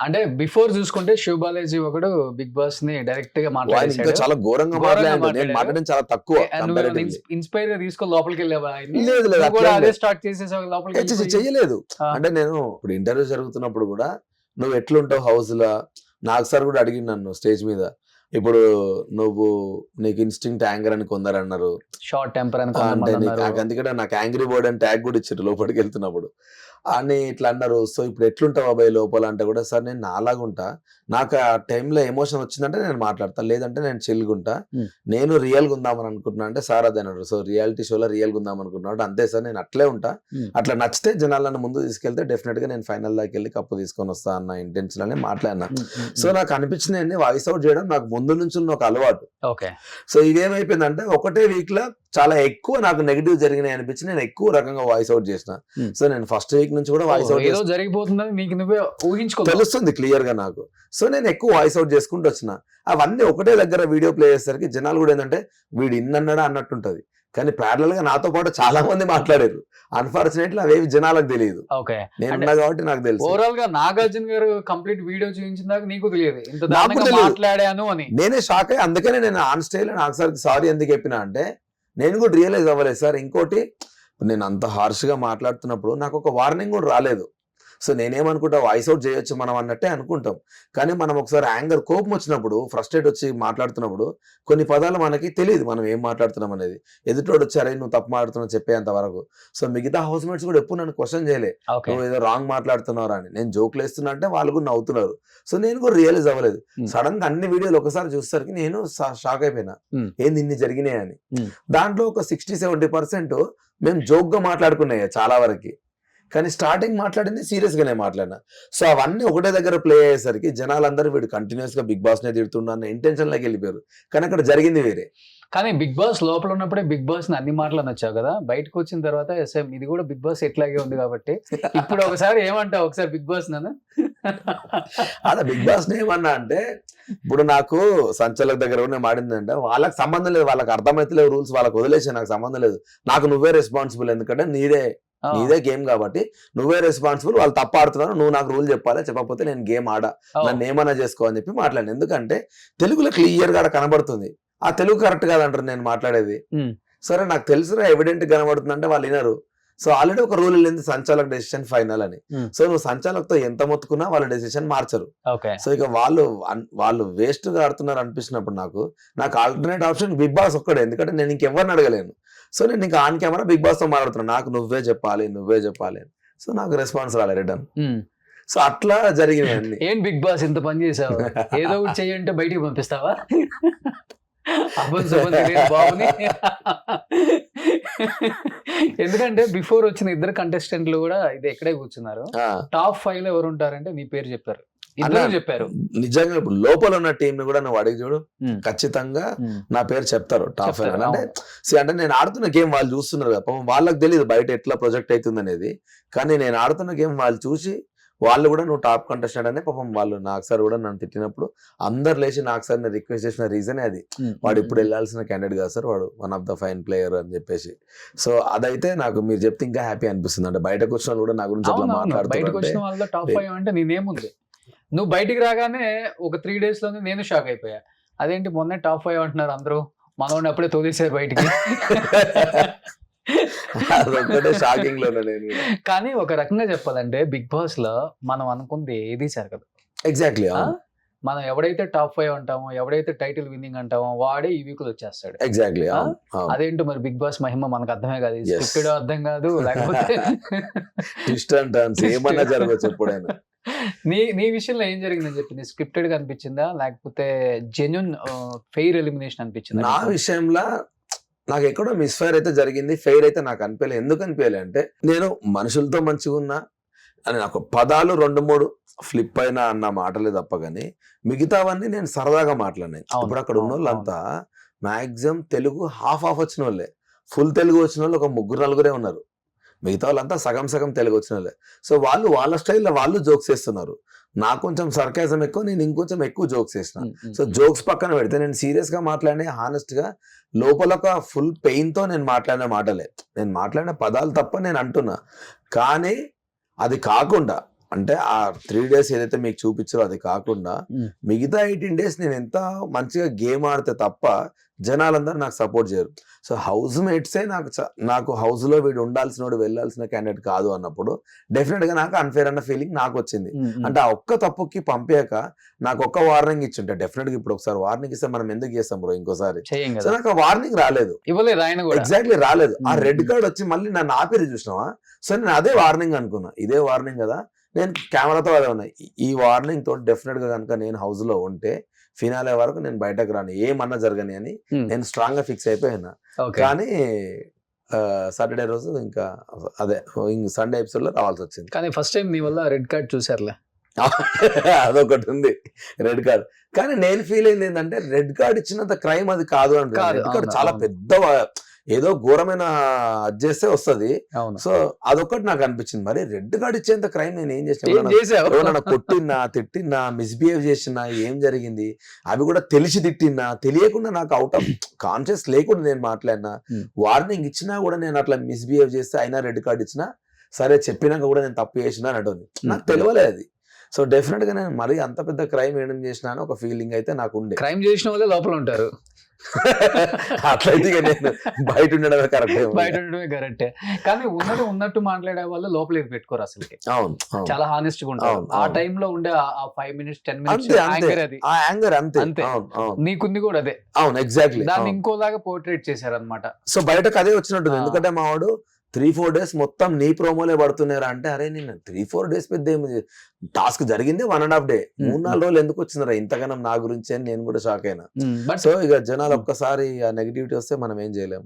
అంటే బిఫోర్ చూసుకుంటే శివ్ బాలాజీ ఒకడు బిగ్ బాస్ ని డైరెక్ట్ గా ఇంకా మాట్లాడేశాడు. చాలా ఘోరంగా ఘోరంగా మాట్లాడాడు. నేను మాట్లాడాడు. మాట్లాడడం చాలా తక్కువ నువ్వు comparatively. ఇన్స్పైర్ గా తీసుకొని లోపలికి వెళ్ళావా ఆయన్ని? లేదు లేదు నువ్వు కూడా అట్లా అదే స్టార్ట్ చేసేసావు లోపలికి వెళ్ళిపోయి. చెయ్యలేదు. ఆ. అంటే నేను ఇప్పుడు ఇంటర్వ్యూ జరుగుతున్నప్పుడు కూడా నువ్వు ఎట్లుంటావు హౌస్ లా, నాకు సార్ కూడా అడిగింది నన్ను స్టేజ్ మీద, ఇప్పుడు నువ్వు నీకు ఇన్స్టింక్ట్ యాంగర్ అని కొందరు అన్నారు, షార్ట్ టెంపర్ అని అంటే కొంతమంది అన్నారు. అందుకనే నాకు యాంగ్రీ బర్డ్ అని ట్యాగ్ కూడా ఇచ్చారు లోపలికి వెళ్తున్నప్పుడు అని ఇట్లా అన్నారు. సో ఇప్పుడు ఎట్లుంటావు అబ్బాయి లోపల అంటే కూడా, సార్ నేను నాలాగా ఉంటా, నాకు ఆ టైంలో ఎమోషన్ వచ్చిందంటే నేను మాట్లాడతా, లేదంటే నేను చిల్గుంటా, Hmm. నేను రియల్గా ఉందామని అనుకుంటున్నా అంటే సార్ అదే అన్నాడు. సో రియాలిటీ షోలో రియల్గా ఉందాం అనుకుంటున్నాడు, అంతే సార్ నేను అట్లే ఉంటా, Hmm. అట్లా నచ్చితే జనాలను ముందు తీసుకెళ్తే డెఫినెట్ గా నేను ఫైనల్ దాకా వెళ్ళి కప్పు తీసుకొని వస్తా అన్న ఇంటెన్షన్ అని మాట్లాడినా. సో నాకు అనిపించింది వాయిస్ అవుట్ చేయడం నాకు ముందు నుంచి ఉన్న ఒక అలవాటు. ఓకే. సో ఇదేమైపోయిందంటే ఒకటే వీక్ లో చాలా ఎక్కువ నాకు నెగిటివ్ జరిగినాయి అనిపించి నేను ఎక్కువ రకంగా వాయిస్ అవుట్ చేసిన. సో నేను ఫస్ట్ వీక్ నుంచి కూడా వాయిస్ అవుట్ ఏదో జరిగిపోతుందని నీకు నువ్వే ఊహించుకో తెలుస్తుంది క్లియర్ గా నాకు. సో నేను ఎక్కువ వాయిస్ అవుట్ చేసుకుంటూ వచ్చిన. అవన్నీ ఒకటే దగ్గర వీడియో ప్లే చేసేసరికి జనాలు కూడా ఏంటంటే వీడు ఇన్నన్నాడా అన్నట్టుంటది, కానీ ప్యారలల్ గా నాతో పాటు చాలా మంది మాట్లాడారు. అన్ఫార్చునేట్లీ అవేవి జనాలకు తెలియదు, ఓకే. నేను ఉన్నా కాబట్టి నాకు తెలుసు. ఓవరాల్ గా నాగార్జున గారు కంప్లీట్ వీడియో చూపించిన దాకా నీకు తెలియదు ఇంత నాకు దారుణంగా తెలియదు. మాట్లాడాను అని. నేనే షాక్ అయ్యి అందుకనే నేను ఆన్ స్టైల్ నాకు సార్ సారీ ఎందుకు చెప్పినా అంటే నేను కూడా రియలైజ్ అవ్వలేదు సార్. ఇంకోటి నేను అంత హార్ష్ గా మాట్లాడుతున్నప్పుడు నాకు ఒక వార్నింగ్ కూడా రాలేదు. సో నేనేమనుకుంటా వాయిస్ అవుట్ చేయొచ్చు మనం అన్నట్టే అనుకుంటాం, కానీ మనం ఒకసారి యాంగర్ కోపం వచ్చినప్పుడు ఫ్రస్ట్రేట్ వచ్చి మాట్లాడుతున్నప్పుడు కొన్ని పదాలు మనకి తెలియదు మనం ఏం మాట్లాడుతున్నాం అనేది. ఎదుటోడు వచ్చి అరే నువ్వు తప్పు మాట్లాడుతున్నావు చెప్పేంత వరకు. సో మిగతా హౌస్ మేట్స్ కూడా ఎప్పుడు నన్ను క్వశ్చన్ చేయలే, ఓకే. నువ్వు ఏదో రాంగ్ మాట్లాడుతున్నావు అని. నేను జోక్లు వేస్తున్నా అంటే వాళ్ళు కూడా నవ్వుతున్నారు. సో నేను కూడా రియలైజ్ అవ్వలేదు. సడన్ గా అన్ని వీడియోలు ఒకసారి చూసేసరికి నేను షాక్ అయిపోయినా, ఏంది ఇన్ని జరిగినాయి అని. దాంట్లో ఒక 60-70% మేము జోక్ గా మాట్లాడుకున్నాయి చాలా వరకు, కానీ స్టార్టింగ్ మాట్లాడింది సీరియస్ గానే మాట్లాడినా. సో అవన్నీ ఒకటే దగ్గర ప్లే అయ్యేసరికి జనాలందరూ వీడు కంటిన్యూస్ గా బిగ్ బాస్ నే తిడుతున్నా అన్న ఇంటెన్షన్ లోకి వెళ్ళిపోయారు, కానీ అక్కడ జరిగింది వేరే. కానీ బిగ్ బాస్ లోపల ఉన్నప్పుడే బిగ్ బాస్ ని అన్ని మాటలు నచ్చావు కదా, బయటకు వచ్చిన తర్వాత ఎస్ఎం ఇది కూడా బిగ్ బాస్ ఎట్లాగే ఉంది కాబట్టి ఇప్పుడు ఒకసారి ఏమంటావు ఒకసారి బిగ్ బాస్ నన్ను? అలా బిగ్ బాస్ ఏమన్నా అంటే ఇప్పుడు నాకు సంచలక దగ్గర కూడా నేను మాడిందంటే వాళ్ళకి సంబంధం లేదు, వాళ్ళకి అర్థమైతలేవు రూల్స్, వాళ్ళకి వదిలేసే నాకు సంబంధం లేదు. నాకు నువ్వే రెస్పాన్సిబుల్, ఎందుకంటే నీదే గేమ్ కాబట్టి నువ్వే రెస్పాన్సిబుల్. వాళ్ళు తప్పు ఆడుతున్నారు, నువ్వు నాకు రూల్ చెప్పాలి, చెప్పకపోతే నేను గేమ్ ఆడా, నన్ను ఏమన్నా చేసుకో అని చెప్పి మాట్లాడాను. ఎందుకంటే తెలుగులో క్లియర్ గా కనబడుతుంది, ఆ తెలుగు కరెక్ట్ కాదంటారు నేను మాట్లాడేది. సరే నాకు తెలుసురా ఎవిడెంట్ కనబడుతుంది అంటే వాళ్ళు వినరు. సో ఆల్రెడీ ఒక రూల్ వెళ్ళింది సంచాలక్ డెసిషన్ ఫైనల్ అని. సో నువ్వు సంచాలక్తో ఎంత మొత్తుకున్నా వాళ్ళ డెసిషన్ మార్చరు. సో ఇక వాళ్ళు వేస్ట్ గా ఆడుతున్నారు అనిపించినప్పుడు నాకు ఆల్టర్నేట్ ఆప్షన్ బిగ్ బాస్ ఒక్కడే, ఎందుకంటే నేను ఇంకెవరిని అడగలేను. సో నేను ఇంకా ఆన్ కెమెరా బిగ్ బాస్ తో మాట్లాడుతున్నా, నాకు నువ్వే చెప్పాలి అని. సో నాకు రెస్పాన్స్ రాలే రిటర్న్. సో అట్లా జరిగినాయి. ఏం బిగ్ బాస్ ఇంత పని చేసావు, ఏదో ఒకటి చెయ్యంటే బయటికి పంపిస్తావా? బాబుని ఎందుకంటే బిఫోర్ వచ్చిన ఇద్దరు కంటెస్టెంట్లు కూడా ఇది ఎక్కడే కూర్చున్నారు, టాప్ 5 లో ఎవరు ఉంటారంటే నీ పేరు చెప్పారు, ఇద్దరు చెప్పారు. నిజంగా ఇప్పుడు లోపల ఉన్న టీం ని కూడా నువ్వు అడిగి చూడు, ఖచ్చితంగా నా పేరు చెప్తారు టాప్ 5 అంటే నేను ఆడుతున్న గేమ్ వాళ్ళు చూస్తున్నారు కదా, వాళ్ళకి తెలియదు బయట ఎట్లా ప్రొజెక్ట్ అవుతుంది అనేది, కానీ నేను ఆడుతున్న గేమ్ వాళ్ళు చూసి వాళ్ళు కూడా నువ్వు టాప్ కంటెస్టెంట్ అనే పాపం వాళ్ళు నాకు సార్ కూడా నన్ను తిట్టినప్పుడు అందరు లేచి నాకు సార్ రిక్వెస్ట్ చేసిన రీజనే అది, వాడు ఇప్పుడు వెళ్ళాల్సిన క్యాండిడేట్ కాదు సార్, వాడు one of the fine player అని చెప్పేసి. సో అదైతే నాకు మీరు చెప్తే ఇంకా హ్యాపీ అనిపిస్తుంది. అంటే బయటకు వచ్చిన వాళ్ళు కూడా నా గురించి అట్లా మాట్లాడుతున్నారు. టాప్ 5 అంటే నేనేముంది, నువ్వు బయటికి రాగానే ఒక 3 days లోనే నేను షాక్ అయిపోయా, అదేంటి మొన్న టాప్ 5 అంటున్నారు అందరూ, మనోడిని అప్పుడే తోలేసారు బయటికి. షాకింగ్ లో కానీ ఒక రకంగా చెప్పాలంటే బిగ్ బాస్ లో మనం అనుకుంది ఏది జరగదు. ఎగ్జాక్ట్లీ. మనం ఎవడైతే టాప్ 5 అంటామో, ఎవడైతే టైటిల్ విన్నింగ్ అంటామో వాడే ఈ వీక్ వచ్చేస్తాడు. ఎగ్జాక్ట్లీ. అదేంటో మరి బిగ్ బాస్ మహిమ మనకు అర్థమే కాదు, స్క్రిప్టెడ్ అర్థం కాదు, లేకపోతే ట్విస్ట్ అండ్ టర్న్స్ ఏమన్నా జరగచ్చు ఎప్పుడైనా. నీ విషయంలో ఏం జరిగిందని చెప్పింది, స్క్రిప్టెడ్ గా అనిపించిందా లేకపోతే జెన్యూన్ ఫెయిర్ ఎలిమినేషన్ అనిపించిందా? నా విషయంలో నాకు ఎక్కడో మిస్ఫైర్ అయితే జరిగింది, ఫెయిర్ అయితే నాకు అనిపించలేదు. ఎందుకు అనిపించలే అంటే నేను మనుషులతో మంచిగా ఉన్నా అని నాకు పదాలు 2-3 ఫ్లిప్ అయినా అన్న మాటలే తప్ప, కానీ మిగతావన్నీ నేను సరదాగా మాట్లాడినాయి. ఇప్పుడు అక్కడ ఉన్న వాళ్ళంతా మాక్సిమం తెలుగు హాఫ్ వచ్చిన వాళ్ళే, ఫుల్ తెలుగు వచ్చిన వాళ్ళు ఒక 3-4 ఉన్నారు, మిగతా వాళ్ళంతా సగం తెలుగు వచ్చిన వాళ్ళే. సో వాళ్ళు వాళ్ళ స్టైల్లో వాళ్ళు జోక్స్ వేస్తున్నారు, నాకు కొంచెం సర్కాజం ఎక్కువ, నేను ఇంకొంచెం ఎక్కువ జోక్స్ వేసిన. సో జోక్స్ పక్కన పెడితే నేను సీరియస్ గా మాట్లాడే హానెస్ట్ గా లోపల ఒక ఫుల్ పెయిన్ తో నేను మాట్లాడిన మాటలే, నేను మాట్లాడిన పదాలు తప్ప నేను అంటున్నా. కానీ అది కాకుండా అంటే ఆ 3 days ఏదైతే మీకు చూపించారో అది కాకుండా Mm. మిగతా 18 days నేను ఎంత మంచిగా గేమ్ ఆడితే తప్ప జనాలందరూ నాకు సపోర్ట్ చేయరు. సో హౌస్ మేట్సే నాకు హౌస్ లో వీడు ఉండాల్సినోడు వెళ్ళాల్సిన క్యాండిడేట్ కాదు అన్నప్పుడు డెఫినెట్ గా నాకు అన్ఫేర్ అన్న ఫీలింగ్ నాకు వచ్చింది. అంటే ఆ ఒక్క తప్పుకి పంపాక నాకు ఒక్క వార్నింగ్ ఇచ్చుంటే డెఫినెట్ గా ఇప్పుడు ఒకసారి వార్నింగ్ ఇస్తే మనం ఎందుకు చేస్తాం బ్రో ఇంకోసారి. చేయం సో కదా, నాకు ఆ వార్నింగ్ రాలేదు, ఇవ్వలేదు ఆయన కూడా. ఎగ్జాక్ట్లీ రాలేదు. ఆ Mm. రెడ్ కార్డ్ వచ్చి మళ్ళీ నన్ను ఆపేది చూసినావా. సో నేను అదే వార్నింగ్ అనుకున్నా, ఇదే వార్నింగ్ కదా. నేను కెమెరాతో అదే ఉన్నా, ఈ వార్నింగ్ తోటి డెఫినెట్ గా కనుక నేను హౌస్ లో ఉంటే ఫినాలే వరకు నేను బయటకు రాను, ఏమన్నా జరగని అని Mm. నేను స్ట్రాంగ్ గా ఫిక్స్ అయిపోయినా. Okay. కానీ సాటర్డే రోజు ఇంకా అదే సండే ఎపిసోడ్ లో రావాల్సి వచ్చింది. కానీ ఫస్ట్ టైం నీ వల్ల రెడ్ కార్డ్ చూసారులే. అదొకటి ఉంది, రెడ్ కార్డ్. కానీ నేను ఫీల్ అయింది ఏంటంటే రెడ్ కార్డ్ ఇచ్చినంత క్రైమ్ అది కాదు అంటే. కాదు, రెడ్ కార్డ్ అవును, చాలా అవును. పెద్ద ఏదో ఘోరమైన అది చేస్తే వస్తుంది. అవును, సో అదొకటి నాకు అనిపించింది, మరి రెడ్ కార్డ్ ఇచ్చేంత క్రైమ్ నేను ఏం ఏం చేసిన, చేసావు? ఎవరైనా కొట్టినా తిట్టినా మిస్బిహేవ్ చేసినా ఏం జరిగింది, అవి కూడా తెలిసి తిట్టినా తెలియకుండా నాకు అవుట్ ఆఫ్ కాన్షియస్ లేకుండా నేను మాట్లాడినా, Hmm. వార్నింగ్ ఇచ్చినా కూడా నేను అట్లా మిస్బిహేవ్ చేస్తే అయినా రెడ్ కార్డ్ ఇచ్చినా సరే చెప్పినాక కూడా నేను తప్పు చేసినా అని అంటుంది. నాకు తెలియలేదు అది. సో డెఫినెట్ గా నేను మరీ అంత పెద్ద క్రైమ్ ఏం చేసినా అని ఒక ఫీలింగ్ అయితే నాకు ఉండే. క్రైమ్ చేసిన వాళ్ళే లోపల ఉంటారు, అట్లయితే ఇక నేను బయట ఉండడమే కరెక్ట్. బయట ఉండడమే కరెక్టే. కానీ ఉన్నది ఉన్నట్టు మాట్లాడే వాళ్ళు లోపలికి పెట్టుకోరు అసలుకి, అవును అవును. చాలా హానెస్ట్ గా ఉంటారు. అవును, ఆ అవును. టైంలో ఉండే ఆ 5 minutes 10 minutes అంతే అంతే, యాంగర్ అది ఆ యాంగర్ అంతే. అంతే. అవును అవును నీకుంది కూడా అదే, అవును, ఎగ్జాక్ట్లీ. దాన్ని ఇంకోలాగా పోర్ట్రేట్ చేశారన్నమాట. సో బయటకు అదే వచ్చినట్టుంది. ఆ. ఎందుకంటే మా వాడు 3-4 days మొత్తం నీ ప్రోమోలే పడుతున్నారా అంటే, అరే నేను 3-4 days పెద్ద టాస్క్ జరిగింది 1.5 day, 3-4 రోజులు ఎందుకు వచ్చినారా ఇంతగానం నా గురించి అని నేను కూడా షాక్ అయినా. బట్ సో ఇక జనాలు ఒక్కసారి ఆ నెగిటివిటీ వస్తే మనం ఏం చేయలేము.